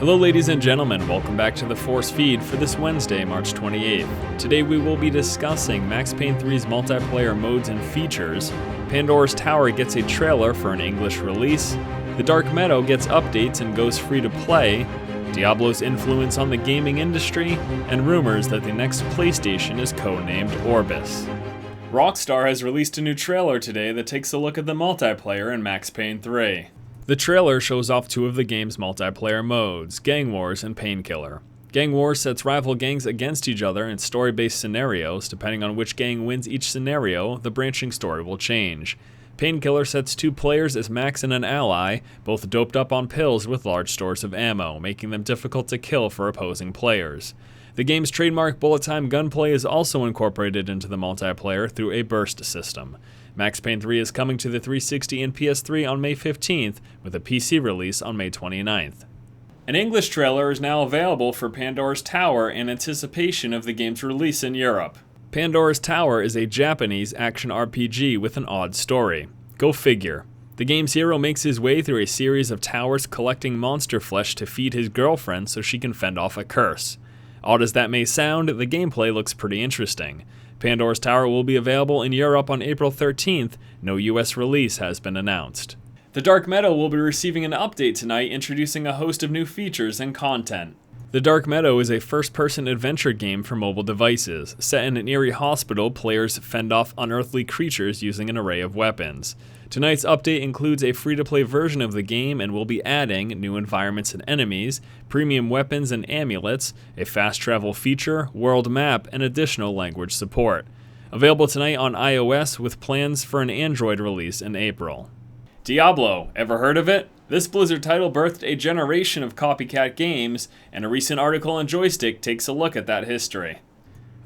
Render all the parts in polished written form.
Hello ladies and gentlemen, welcome back to the Force Feed for this Wednesday, March 28th. Today we will be discussing Max Payne 3's multiplayer modes and features, Pandora's Tower gets a trailer for an English release, the Dark Meadow gets updates and goes free to play, Diablo's influence on the gaming industry, and rumors that the next PlayStation is codenamed Orbis. Rockstar has released a new trailer today that takes a look at the multiplayer in Max Payne 3. The trailer shows off two of the game's multiplayer modes, Gang Wars and Painkiller. Gang Wars sets rival gangs against each other in story-based scenarios. Depending on which gang wins each scenario, the branching story will change. Painkiller sets two players as Max and an ally, both doped up on pills with large stores of ammo, making them difficult to kill for opposing players. The game's trademark bullet-time gunplay is also incorporated into the multiplayer through a burst system. Max Payne 3 is coming to the 360 and PS3 on May 15th, with a PC release on May 29th. An English trailer is now available for Pandora's Tower in anticipation of the game's release in Europe. Pandora's Tower is a Japanese action RPG with an odd story. Go figure. The game's hero makes his way through a series of towers collecting monster flesh to feed his girlfriend so she can fend off a curse. Odd as that may sound, the gameplay looks pretty interesting. Pandora's Tower will be available in Europe on April 13th. No US release has been announced. The Dark Meadow will be receiving an update tonight, introducing a host of new features and content. The Dark Meadow is a first-person adventure game for mobile devices. Set in an eerie hospital, players fend off unearthly creatures using an array of weapons. Tonight's update includes a free-to-play version of the game and will be adding new environments and enemies, premium weapons and amulets, a fast travel feature, world map, and additional language support. Available tonight on iOS with plans for an Android release in April. Diablo, ever heard of it? This Blizzard title birthed a generation of copycat games, and a recent article on Joystick takes a look at that history.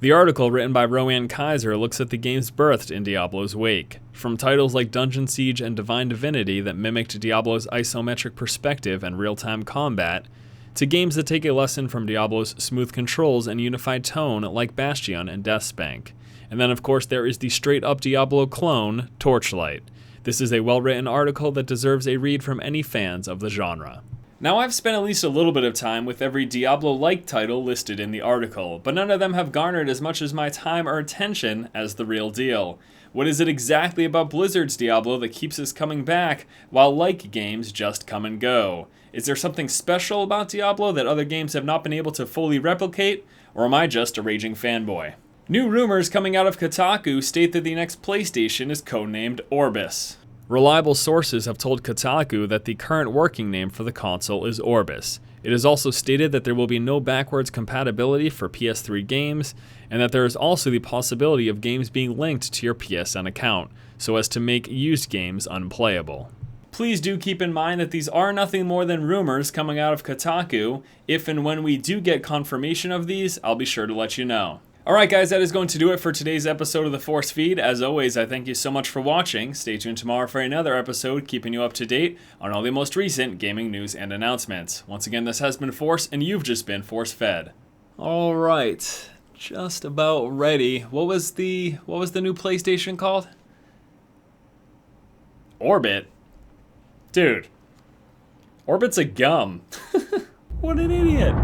The article, written by Rowan Kaiser, looks at the games birthed in Diablo's wake. From titles like Dungeon Siege and Divine Divinity that mimicked Diablo's isometric perspective and real-time combat, to games that take a lesson from Diablo's smooth controls and unified tone like Bastion and Deathspank. And then of course there is the straight-up Diablo clone, Torchlight. This is a well-written article that deserves a read from any fans of the genre. Now I've spent at least a little bit of time with every Diablo-like title listed in the article, but none of them have garnered as much as my time or attention as the real deal. What is it exactly about Blizzard's Diablo that keeps us coming back, while like games just come and go? Is there something special about Diablo that other games have not been able to fully replicate, or am I just a raging fanboy? New rumors coming out of Kotaku state that the next PlayStation is codenamed Orbis. Reliable sources have told Kotaku that the current working name for the console is Orbis. It is also stated that there will be no backwards compatibility for PS3 games, and that there is also the possibility of games being linked to your PSN account, so as to make used games unplayable. Please do keep in mind that these are nothing more than rumors coming out of Kotaku. If and when we do get confirmation of these, I'll be sure to let you know. Alright guys, that is going to do it for today's episode of the Force Feed. As always, I thank you so much for watching. Stay tuned tomorrow for another episode, keeping you up to date on all the most recent gaming news and announcements. Once again, this has been Force, and you've just been Force Fed. Alright, just about ready. What was the new PlayStation called? Orbit? Dude, Orbit's a gum. What an idiot.